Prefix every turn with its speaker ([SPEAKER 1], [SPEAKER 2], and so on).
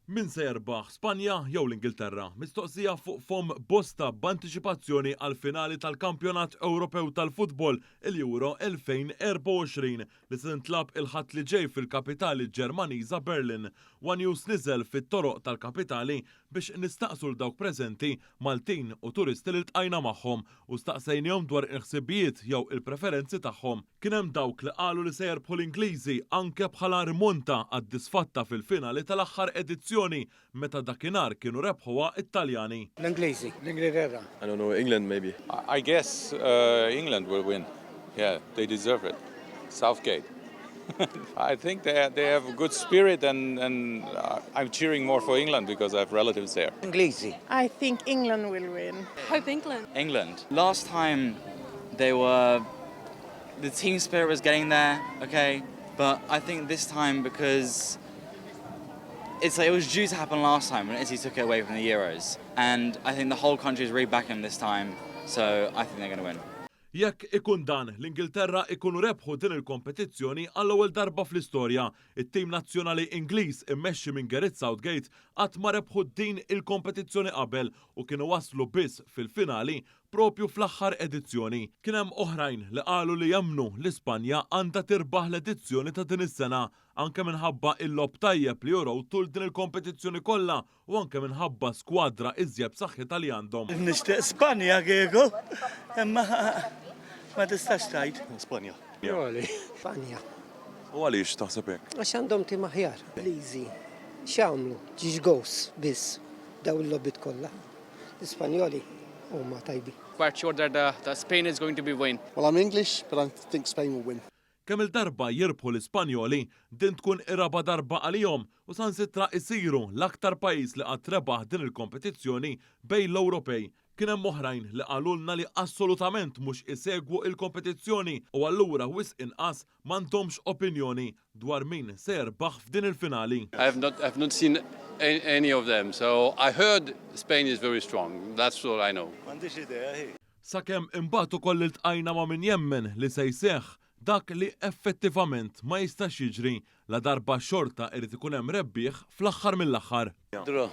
[SPEAKER 1] Min se jerbaħ Spanja jew l-Ingilterra? Mistoqsija fuq fom bosta b'antiċipazzjoni għal finali tal-Kampjonat Ewropew tal-Futbol il-Euro 2024 li se tintlab il-ħadd li ġej fil-kapitali Ġermaniża Berlin. One News niżel fit-toroq tal-kapitali biex nistaqsu l-dawk preżenti Maltin u turisti li ltqajna magħhom u staqsejnihom dwar il-ħsibijiet jew il-preferenzi tagħhom. Kien hemm dawk li qalu li se jerbħu l-Ingliżi anke bħala rimonta għad-disfatta fil-finali tal-aħħar edizzjoni meta dakinhar kienu rebħuha Italjani.
[SPEAKER 2] L-Ingliżi, l-Ingilterra.
[SPEAKER 3] I don't know, England maybe.
[SPEAKER 4] I guess England will win. Yeah, they deserve it. Southgate. I think they have a good spirit and I'm cheering more for England because I have relatives there.
[SPEAKER 2] Ingliżi.
[SPEAKER 5] I think England will win.
[SPEAKER 6] Hope England.
[SPEAKER 7] England. Last time the team spirit was getting there, okay, but I think this time because it was due to happen last time when Italy took it away from the Euros, and I think the whole country is really backing them this time, so I think they're going to win.
[SPEAKER 1] Jekk ikun dan, l-Ingilterra ikunu rebħu din il-kompetizzjoni għall-ewwel darba fl-istorja. It-tim nazzjonali Ingliż immexxi minn Gareth Southgate qatt ma rebħu din il-kompetizzjoni qabel u kienu waslu biss fil-finali propju fl-aħħar edizzjoni. Kien hemm oħrajn li qalu li jemmnu l-Ispanja għandha tirbaħ l-edizzjoni ta' din is-sena anke minħabba il-lob tajjeb li jorow tul din il-kompetizzjoni kollha u anke minħabba skwadra iżjeb b'saħħitha li għandhom.
[SPEAKER 2] Nixtieq Spanja kieku, imma ma tistax tgħid.
[SPEAKER 3] Spanja.
[SPEAKER 2] Spanja.
[SPEAKER 3] U għaliex taħseb hekk?
[SPEAKER 8] Għax għandhom tim aħjar. Liżi. X'għamlu? Ġiex gows biss daw il-lobbit kollha. L-Ispanjoli huma tajbi.
[SPEAKER 9] Quite sure that Spain is going to be win.
[SPEAKER 10] Well, I'm English, but I think Spain will win.
[SPEAKER 1] Kemm il-darba jirbħu l-Ispanjoli din tkun ir-raba darba għalihom u sansitra isiru l-aktar pajjiż li qatt rebaħ din il-kompetizzjoni bejn l-Ewropej. Kien hemm oħrajn li qalulna li assolutament mhux isegwu il-kompetizzjoni u allura wisq inqas m'għandhomx opinjoni dwar min se jerbaħ f'din il-finali.
[SPEAKER 4] I've not seen any of them, so I heard Spain is very strong. That's all I know.
[SPEAKER 2] M'għandix idea ħi.
[SPEAKER 1] Sakemm imbagħad ukoll iltqajna ma' min jemmen li se jseħħ dak li effettivament ma jistax jiġri la darba xorta irid ikun hemm rebbieħ fl-aħħar mill-aħħar.
[SPEAKER 3] Draw.